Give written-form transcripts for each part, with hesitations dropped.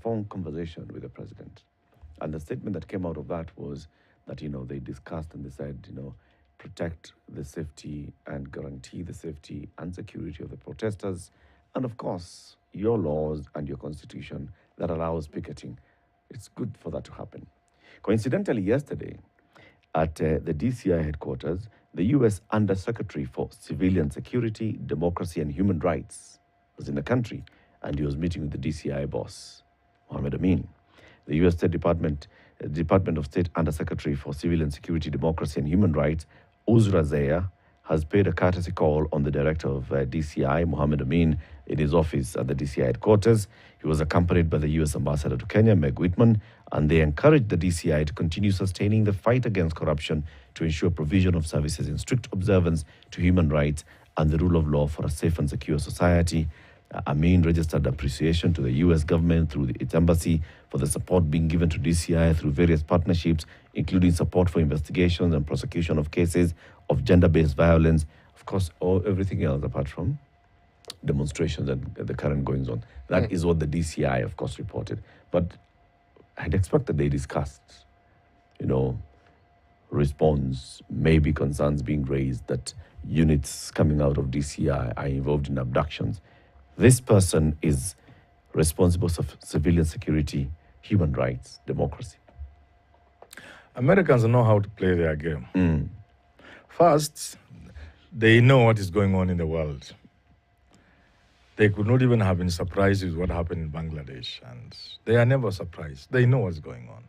phone conversation with the president. And the statement that came out of that was that, they discussed and they said, protect the safety and guarantee the safety and security of the protesters. And of course, your laws and your constitution that allows picketing. It's good for that to happen. Coincidentally, yesterday, at the DCI headquarters, the U.S. Undersecretary for Civilian Security, Democracy and Human Rights was in the country, and he was meeting with the DCI boss, Mohammed Amin. The U.S. Department of State Undersecretary for Civilian Security, Democracy and Human Rights, Uzra Zeya, has paid a courtesy call on the director of DCI, Mohammed Amin, in his office at the DCI headquarters. He was accompanied by the U.S. Ambassador to Kenya, Meg Whitman, and they encouraged the DCI to continue sustaining the fight against corruption to ensure provision of services in strict observance to human rights and the rule of law for a safe and secure society. Amin registered appreciation to the U.S. government through its embassy for the support being given to DCI through various partnerships, including support for investigations and prosecution of cases of gender-based violence, of course, everything else apart from demonstrations and the current goings on. That is what the DCI, of course, reported. But I'd expected they discussed, response, maybe concerns being raised that units coming out of DCI are involved in abductions. This person is responsible for civilian security, human rights, democracy. Americans know how to play their game. First, they know what is going on in the world. They could not even have been surprised with what happened in Bangladesh, and they are never surprised. They know what's going on.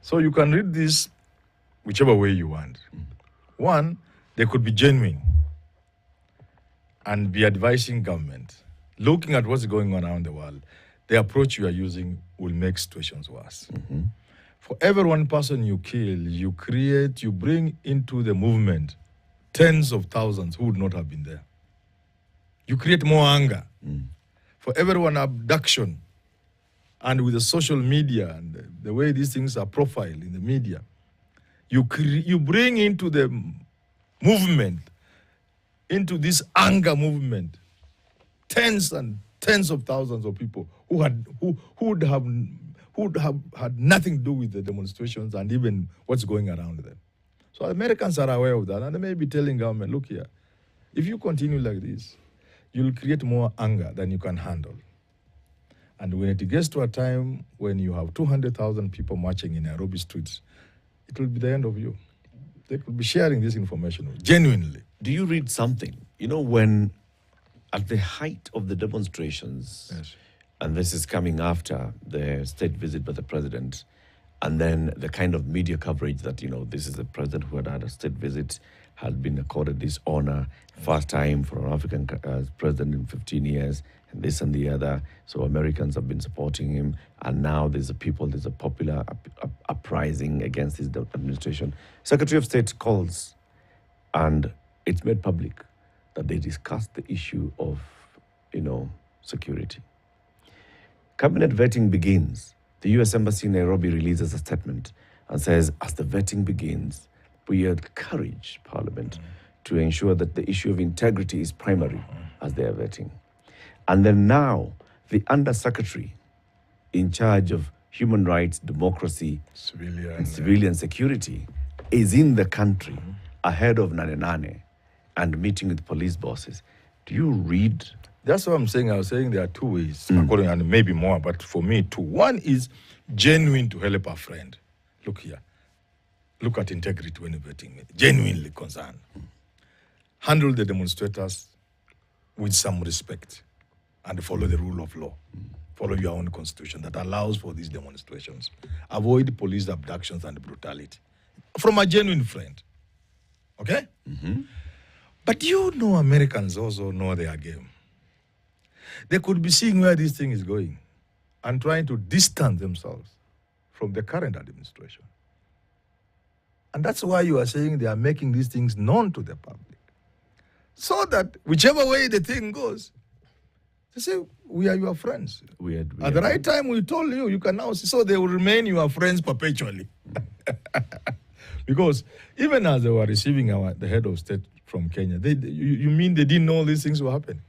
So you can read this whichever way you want. One, they could be genuine and be advising government. Looking at what's going on around the world, the approach you are using will make situations worse. For every one person you kill, you bring into the movement tens of thousands who would not have been there. You create more anger. For every one abduction, and with the social media and the way these things are profiled in the media, you bring into the movement, into this anger movement, tens and tens of thousands of people who would have had nothing to do with the demonstrations and even what's going around them. So Americans are aware of that, and they may be telling government, look here, if you continue like this, you'll create more anger than you can handle. And when it gets to a time when you have 200,000 people marching in Nairobi streets, it will be the end of you. They could be sharing this information genuinely. Do you read something? When at the height of the demonstrations, Yes. and this is coming after the state visit by the president, and then the kind of media coverage that, this is the president who had a state visit, had been accorded this honor, first time for an African president in 15 years, and this and the other. So Americans have been supporting him, and now there's a popular uprising against his administration. Secretary of State calls, and it's made public that they discussed the issue of, security. Cabinet vetting begins. The U.S. Embassy in Nairobi releases a statement and says, as the vetting begins, we encourage Parliament to ensure that the issue of integrity is primary as they are vetting. And then now, the Undersecretary in charge of human rights, democracy, and civilian security is in the country ahead of Nane and meeting with police bosses. Do you read? That's what I'm saying. I was saying there are two ways, according, and maybe more, but for me, two. One is genuine to help a friend. Look here. Look at integrity when vetting it. Genuinely concerned. Handle the demonstrators with some respect and follow the rule of law. Follow your own constitution that allows for these demonstrations. Avoid police abductions and brutality. From a genuine friend. Okay? But Americans also know their game. They could be seeing where this thing is going and trying to distance themselves from the current administration. And that's why you are saying they are making these things known to the public. So that whichever way the thing goes, they say, we are your friends. At the right time, we told you, you can now see. So they will remain your friends perpetually. Because even as they were receiving the head of state from Kenya, you mean they didn't know these things were happening?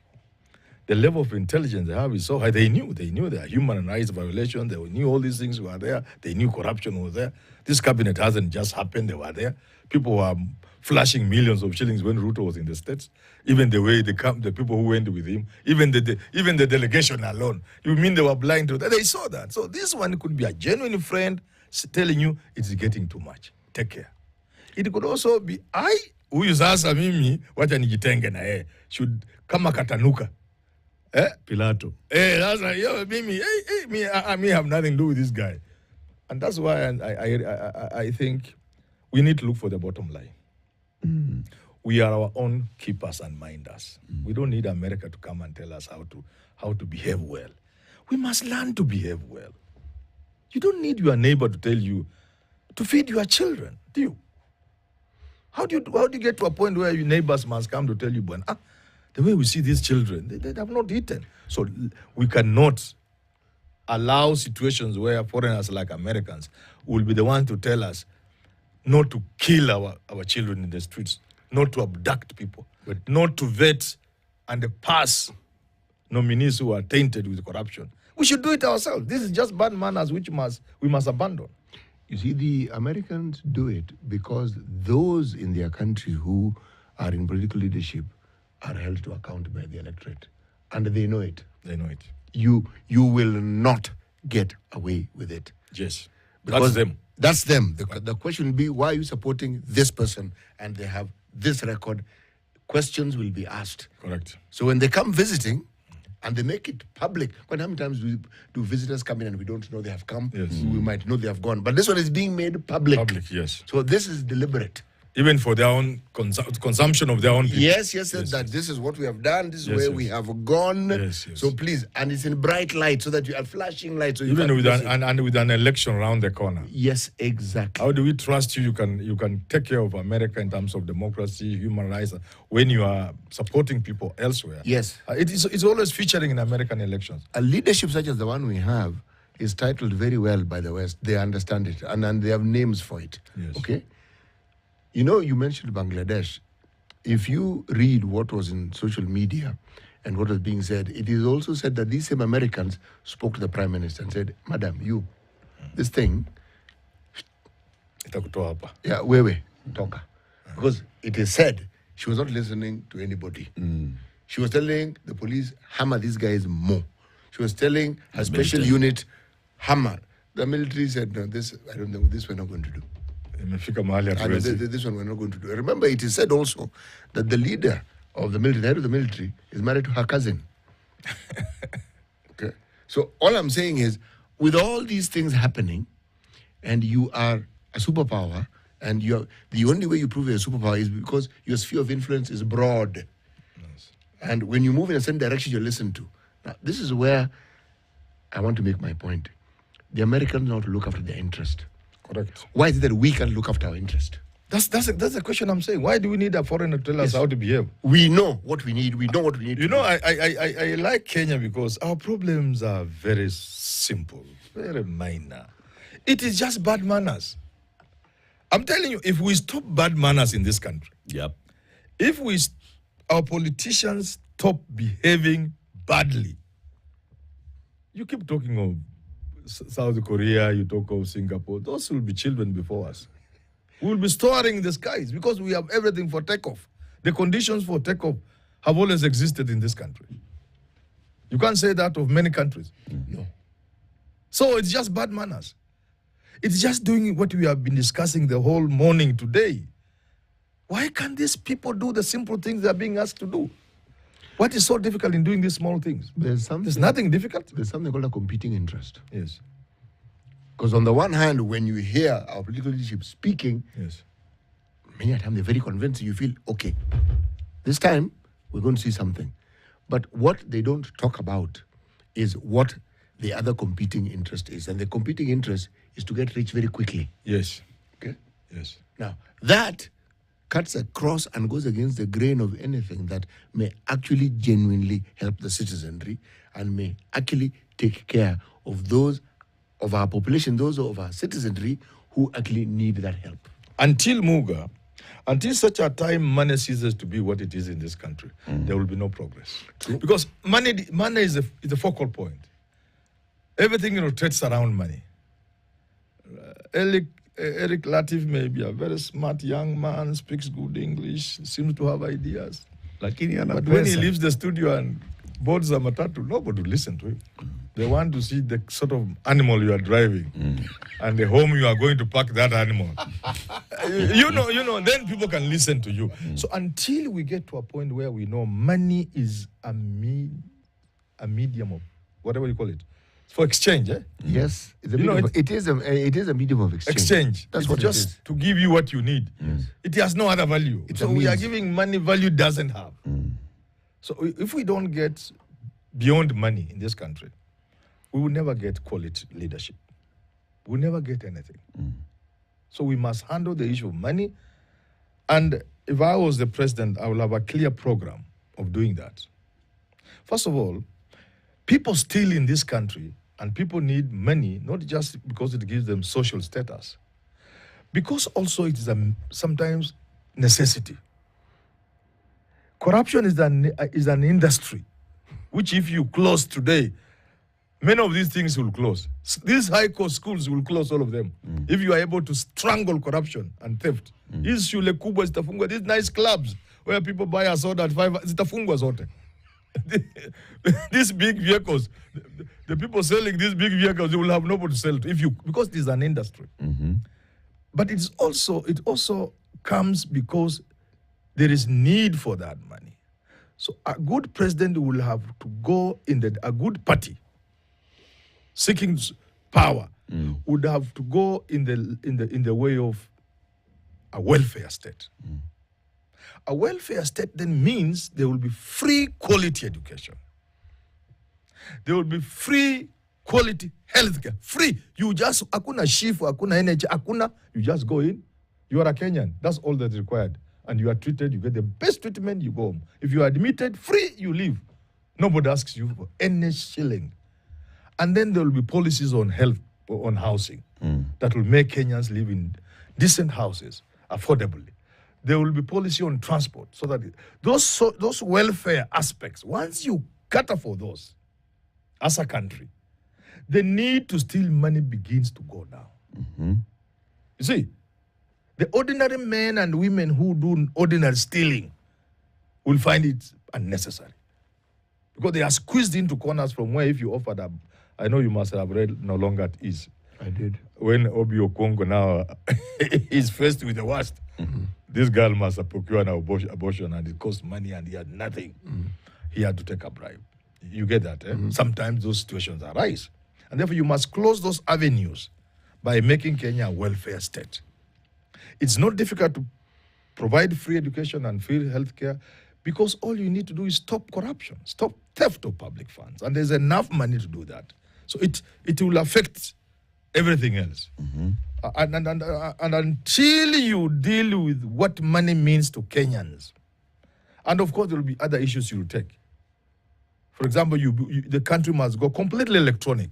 the level of intelligence they have is so high. They knew there are human rights violations. They knew all these things were there. They knew corruption was there. This cabinet hasn't just happened. They were there. People were flashing millions of shillings when Ruto was in the States. Even the way the people who went with him, even the delegation alone. You mean they were blind to that? They saw that. So this one could be a genuine friend telling you it's getting too much. Take care. It could also be huyu sasa mimi wacha nijitenge na yeye should kama katanuka Pilato. Sasa me have nothing to do with this guy, and that's why I think we need to look for the bottom line. We are our own keepers and minders. We don't need America to come and tell us how to behave well. We must learn to behave well. You don't need your neighbor to tell you to feed your children, do you? How do you get to a point where your neighbors must come to tell you, the way we see these children, they have not eaten. So we cannot allow situations where foreigners like Americans will be the ones to tell us not to kill our children in the streets, not to abduct people, but not to vet and pass nominees who are tainted with corruption. We should do it ourselves. This is just bad manners which we must abandon. You see, the Americans do it because those in their country who are in political leadership are held to account by the electorate. And they know it. They know it. You will not get away with it. Yes. Because that's them. That's them. The question will be, why are you supporting this person? And they have this record. Questions will be asked. Correct. So when they come visiting, and they make it public. But how many times do visitors come in and we don't know they have come? Yes. We might know they have gone. But this one is being made public. Public, yes. So this is deliberate. Even for their own consumption of their own people. Yes, that this is what we have done. This is where we have gone. Yes. So please, and it's in bright light so that you are flashing light. So you even with an election around the corner. Yes, exactly. How do we trust you? You can take care of America in terms of democracy, human rights, when you are supporting people elsewhere. Yes. It's always featuring in American elections. A leadership such as the one we have is titled very well by the West. They understand it, and they have names for it. Yes. Okay? You know, you mentioned Bangladesh. If you read what was in social media and what was being said, it is also said that these same Americans spoke to the Prime Minister and said, Madam, this thing, wewe, toka. Because it is said she was not listening to anybody. She was telling the police, hammer these guys more. She was telling her special unit, hammer. The military said, no, I don't know, this we're not going to do. This one we're not going to do. Remember, it is said also that the leader of the military, the head of the military, is married to her cousin. Okay. So all I'm saying is, with all these things happening, and you are a superpower, and the only way you prove you're a superpower is because your sphere of influence is broad. Yes. And when you move in a certain direction, you're listened to. Now, this is where I want to make my point. The Americans know how to look after their interest. Correct. Why is it that we can look after our interest? That's the question I'm saying. Why do we need a foreigner to tell us how to behave? We know what we need. We know what we need. You know, I like Kenya because our problems are very simple, very minor. It is just bad manners. I'm telling you, if we stop bad manners in this country, if our politicians stop behaving badly, you keep talking of South Korea, you talk of Singapore, those will be children before us. We will be storing the skies because we have everything for takeoff. The conditions for takeoff have always existed in this country. You can't say that of many countries. No. So it's just bad manners. It's just doing what we have been discussing the whole morning today. Why can't these people do the simple things they are being asked to do? What is so difficult in doing these small things? There's nothing difficult. There's something called a competing interest. Yes. Because on the one hand, when you hear our political leadership speaking, yes, many a time they're very convincing. You feel, okay, this time we're going to see something. But what they don't talk about is what the other competing interest is. And the competing interest is to get rich very quickly. Yes. Okay? Yes. Now, that cuts across and goes against the grain of anything that may actually genuinely help the citizenry and may actually take care of those of our population, those of our citizenry who actually need that help. Until Muga, Until such a time money ceases to be what it is in this country, there will be no progress. Because money is a focal point. Everything rotates around money. Eric Latif may be a very smart young man, speaks good English, seems to have ideas. But when he leaves the studio and boards a matatu, nobody will listen to him. They want to see the sort of animal you are driving and the home you are going to park that animal. you know, then people can listen to you. So until we get to a point where we know money is a medium of, whatever you call it, for exchange, eh? Yes, it's a medium it is a medium of exchange. That's It's what just it is. to give you what you need. It has no other value. It's so a we are means. giving money value doesn't have. So if we don't get beyond money in this country, we will never get quality leadership. We'll never get anything. So we must handle the issue of money. And if I was the president, I will have a clear program of doing that. First of all, people steal in this country, and people need money, not just because it gives them social status, because also it is sometimes necessity. Corruption is an industry, which if you close today, many of these things will close. These high-cost schools will close, all of them, if you are able to strangle corruption and theft. These shule kubwa zitafungwa, these nice clubs where people buy a soda at 5, zitafungwa zote. These big vehicles, the people selling these big vehicles, they will have nobody to sell to because it is an industry. But it also comes because there is need for that money. So a good president will have to go a good party seeking power would have to go in the way of a welfare state. A welfare state then means there will be free quality education. There will be free quality healthcare. Free. You just, akuna shifu, akuna NH, akuna, you just go in. You are a Kenyan. That's all that's required. And you are treated, you get the best treatment, you go home. If you are admitted, free, you leave. Nobody asks you for any shilling. And then there will be policies on health, on housing, that will make Kenyans live in decent houses, affordably. There will be policy on transport, so that those welfare aspects, once you cater for those as a country, the need to steal money begins to go down. You see, the ordinary men and women who do ordinary stealing will find it unnecessary, because they are squeezed into corners from where if you offer them, I know you must have read No Longer at Ease. I did. When Obi Okongo now is faced with the worst, this girl must have procured an abortion and it cost money and he had nothing. He had to take a bribe. You get that? Sometimes those situations arise. And therefore you must close those avenues by making Kenya a welfare state. It's not difficult to provide free education and free healthcare, because all you need to do is stop corruption, stop theft of public funds. And there's enough money to do that. So it will affect everything else. And until you deal with what money means to Kenyans, and of course there will be other issues you will take. For example, the country must go completely electronic.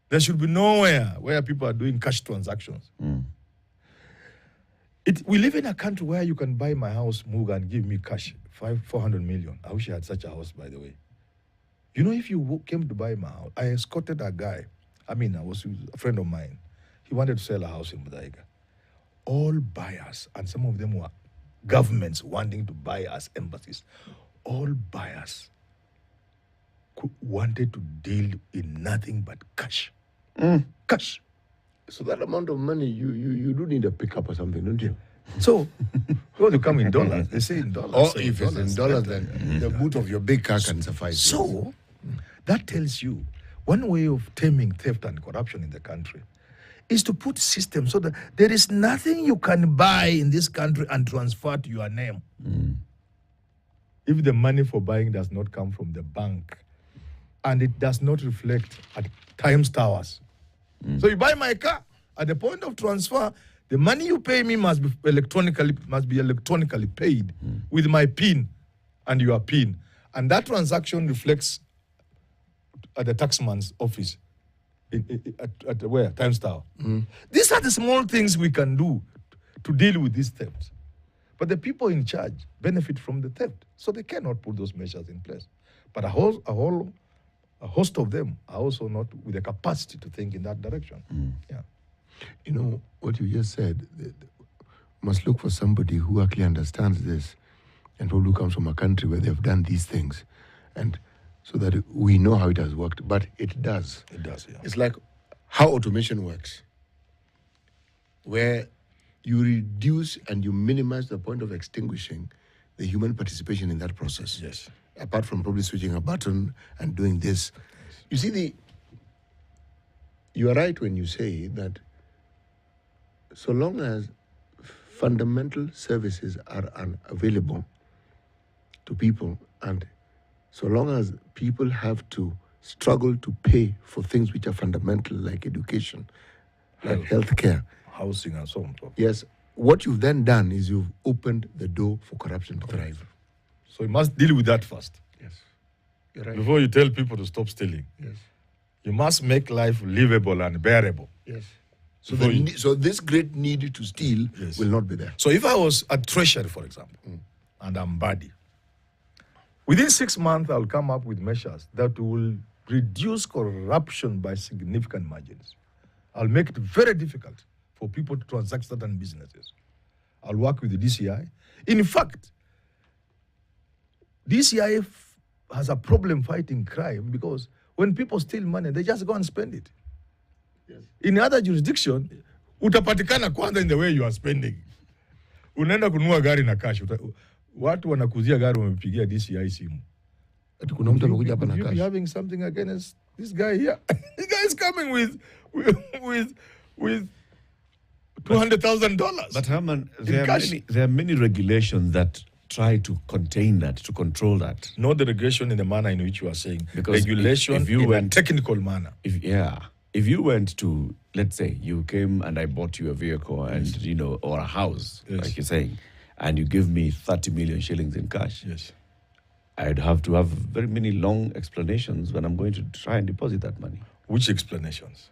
There should be nowhere where people are doing cash transactions. We live in a country where you can buy my house, Muga, and give me cash, 400 million. I wish I had such a house, by the way. You know, if you came to buy my house, I escorted a guy. I was a friend of mine. He wanted to sell a house in Budaiga. All buyers, and some of them were governments wanting to buy as embassies. All buyers wanted to deal in nothing but cash. Cash. So that amount of money, you do need a pickup or something, don't you? So, well, you come in dollars. They say in dollars. Or so if it's in dollars, then the boot of your big car can suffice. So, that tells you one way of taming theft and corruption in the country is to put systems so that there is nothing you can buy in this country and transfer to your name. If the money for buying does not come from the bank and it does not reflect at Times Towers. So you buy my car, at the point of transfer, the money you pay me must be electronically paid with my PIN and your PIN. And that transaction reflects at the taxman's office at where? Times Tower. These are the small things we can do to deal with these thefts. But the people in charge benefit from the theft, so they cannot put those measures in place. But a host of them are also not with the capacity to think in that direction. Yeah. You know, what you just said, must look for somebody who actually understands this and who comes from a country where they've done these things, and so that we know how it has worked. But it does. It does, yeah. It's like how automation works, where you reduce and you minimize the point of extinguishing the human participation in that process. Yes. Apart from probably switching a button and doing this. You see, you are right when you say that so long as fundamental services are unavailable to people, and so long as people have to struggle to pay for things which are fundamental, like education, like healthcare, housing and so on. yes, what you've then done is you've opened the door for corruption to thrive. So you must deal with that first. Yes. You're right. Before you tell people to stop stealing. Yes. You must make life livable and bearable. Yes. So, so this great need to steal will not be there. So if I was at Treasury, for example, and I'm body, within 6 months, I'll come up with measures that will reduce corruption by significant margins. I'll make it very difficult for people to transact certain businesses. I'll work with the DCI. In fact, DCI has a problem fighting crime because when people steal money, they just go and spend it. Yes. In other jurisdiction, utapatikana kwanza in the way you are spending. Unaenda kununua gari na cash. Watu wanakuzia gari wamepigia DCI simu. Kuna mtu amekuja hapa na cash. You having something against this guy here? This guy is coming with $200,000. But Herman, there are many regulations that try to contain that, to control that. Not the regulation in the manner in which you are saying. Because regulation if you in a technical manner. If you went to, let's say, you came and I bought you a vehicle and, or a house, like you're saying, and you give me 30 million shillings in cash. Yes. I'd have to have very many long explanations when I'm going to try and deposit that money. Which explanations?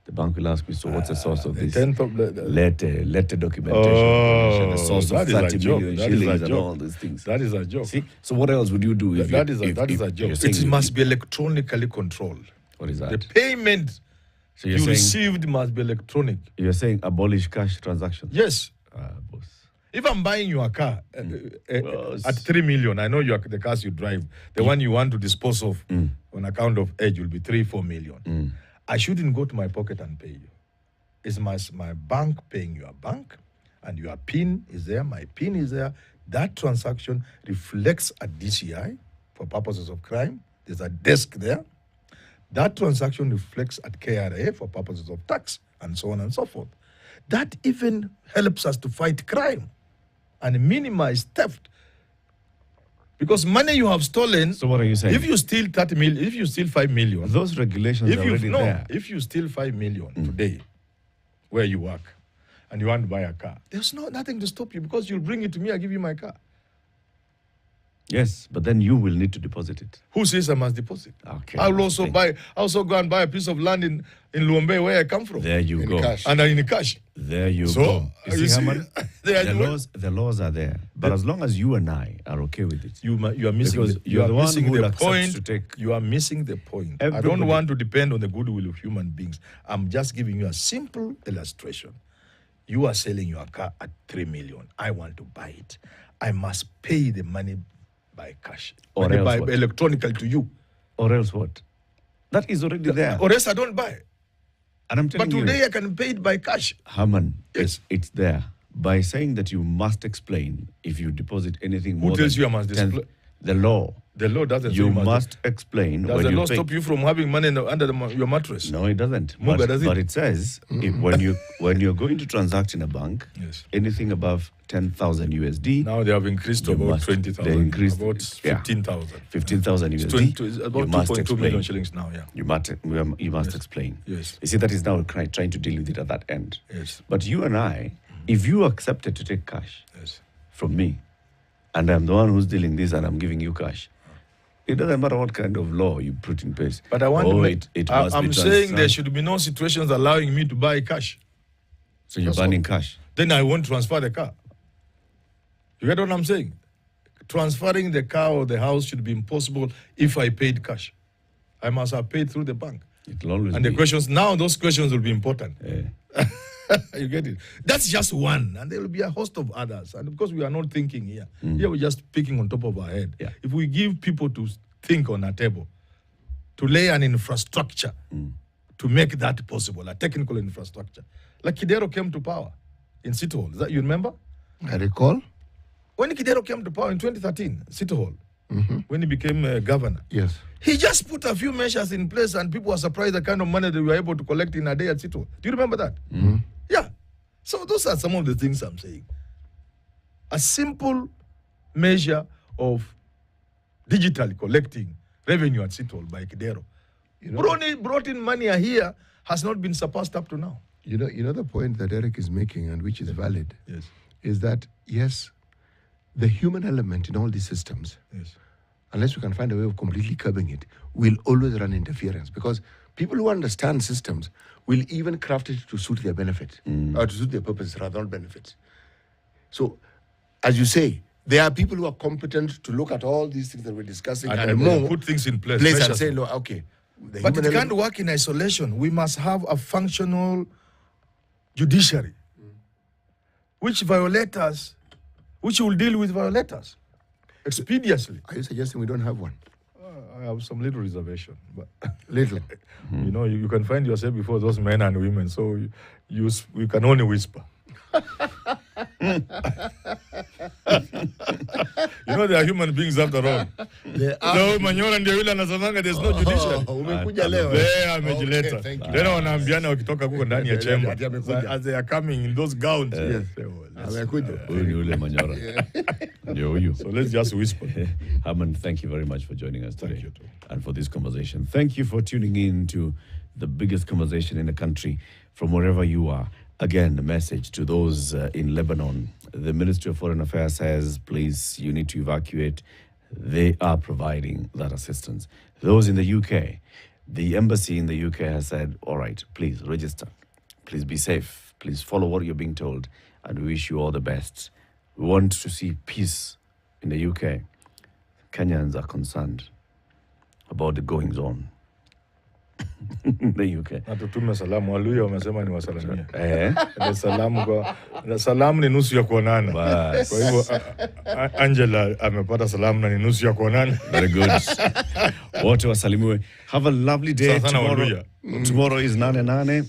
The bank will ask me, so what's the source of this? Letter documentation. The source of 30 million shillings and all these things. That is a joke. See? So what else would you do if that is a joke. It must be electronically controlled. What is that? The payment you received must be electronic. You're saying abolish cash transactions? Yes. Boss. If I'm buying you a car at 3 million, I know the cars you drive, the one you want to dispose of on account of age will be 3-4 million. I shouldn't go to my pocket and pay you. It's my bank paying your bank, and your PIN is there, my PIN is there. That transaction reflects at DCI for purposes of crime. There's a desk there. That transaction reflects at KRA for purposes of tax, and so on and so forth. That even helps us to fight crime and minimize theft. Because money you have stolen. So what are you saying? If you steal 30 million, if you steal 5 million, those regulations are already there. If you steal 5 million today, where you work, and you want to buy a car, there's nothing to stop you because you'll bring it to me. I give you my car. Yes, but then you will need to deposit it. Who says I must deposit? Okay. I'll also go and buy a piece of land in Luombe where I come from. There you go. Cash. And in cash. There you So, go. you see, Herman, the laws are there. But as long as you and I are okay with it. You are missing Because you are the one missing who will the accept point. to take. You are missing the point. I Everybody- don't want to depend on the goodwill of human beings. I'm just giving you a simple illustration. You are selling your car at 3 million. I want to buy it. I must pay the money by cash. Or Money else by what? electronical to you. Or else what? That is already there. Or else I don't buy. And I'm telling But you. today I can pay it by cash. Herman, Yes. it's there. By saying that you must explain if you deposit anything more tells than you I must 10 display? the law. The law doesn't say You must explain Does when the you law pay. stop you from having money under your mattress? No, it doesn't. Muga, does it? But it says when you're going to transact in a bank, Yes. anything above 10,000 USD, Now they have increased to You about must- 20,000. they increased- About yeah. 15,000. 15,000 It's USD, about you must 2.2 million explain. shillings now, yeah. You must explain. Yes. You see, that is now trying to deal with it at that end. Yes. But you and I, if you accepted to take cash Yes. from me, and I'm the one who's dealing this and I'm giving you cash, it doesn't matter what kind of law you put in place. But I want to make, it must I'm be saying there transferred. should be no situations allowing me to buy cash. So you're That's banning cash. then I won't transfer the car. You get what I'm saying? Transferring the car or the house should be impossible if I paid cash. I must have paid through the bank. It'll always And be. the questions, now those questions will be important. Yeah. You get it? That's just one. And there will be a host of others. And because we are not thinking here, here we're just picking on top of our head. Yeah. If we give people to think on a table, to lay an infrastructure to make that possible, a technical infrastructure. Like Kidero came to power in City Hall. Is that, you remember? I recall. When Kidero came to power in 2013, City Hall, when he became governor, Yes. he just put a few measures in place and people were surprised the kind of money that we were able to collect in a day at City Hall. Do you remember that? Yeah. So those are some of the things I'm saying. A simple measure of digitally collecting revenue at City Hall by Kidero. Brought in money here has not been surpassed up to now. You know the point that Eric is making, and which is valid, Yes. is that, yes, the human element in all these systems, Yes. unless we can find a way of completely curbing it, will always run interference, because people who understand systems will even craft it to suit their benefit, or to suit their purposes rather, not benefits. So, as you say, there are people who are competent to look at all these things that we're discussing And more put things in place. and measures. say, no, okay. the But human it can't element- work in isolation. We must have a functional judiciary, which will deal with violators expeditiously. Are you suggesting we don't have one? I have some little reservation, but Little. you know, you can find yourself before those men and women, so you can only whisper. You know, they are human beings after all. So Manyola ndio yule anasemanga there's no judiciary. Umekuja leo. There amejileta. Okay, thank you. Tena wanaambiana wakitoka huko ndani ya chamber. Ati amekuja. As they are coming in those gowns. Yes. Amekuja. Huyu ni ule Manyora. Ndio huyu. So let's just whisper. Herman, thank you very much for joining us today Thank you too. and for this conversation. Thank you for tuning in to the biggest conversation in the country from wherever you are. Again, the message to those in Lebanon. The Ministry of Foreign Affairs says, please, you need to evacuate. They are providing that assistance. Those in the UK, the embassy in the UK has said, all right, please register. Please be safe. Please follow what you're being told. And we wish you all the best. We want to see peace in the UK. Kenyans are concerned about the goings on in the UK. Na tutume salamu. Waluya wamesema ni wasalamia. Eh? Salamu ni nusu ya kuonana. Bas. Kwa hivyo Angela amepata salamu na ni nusu ya kuonana. Very good. Wote wasalimiwe. Have a lovely day. Sana Waluya. Tomorrow is 9/9.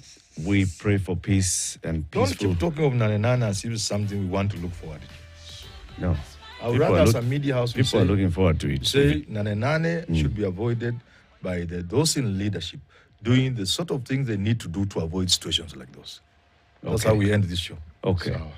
We pray for peace and Don't peaceful. keep talking of Nanana as if it's something we want to look forward to. No. I would People rather are as look- a media house we People are looking forward to it. say Nanane should be avoided by those in leadership doing the sort of things they need to do to avoid situations like those. That's Okay. how we end this show. Okay. So.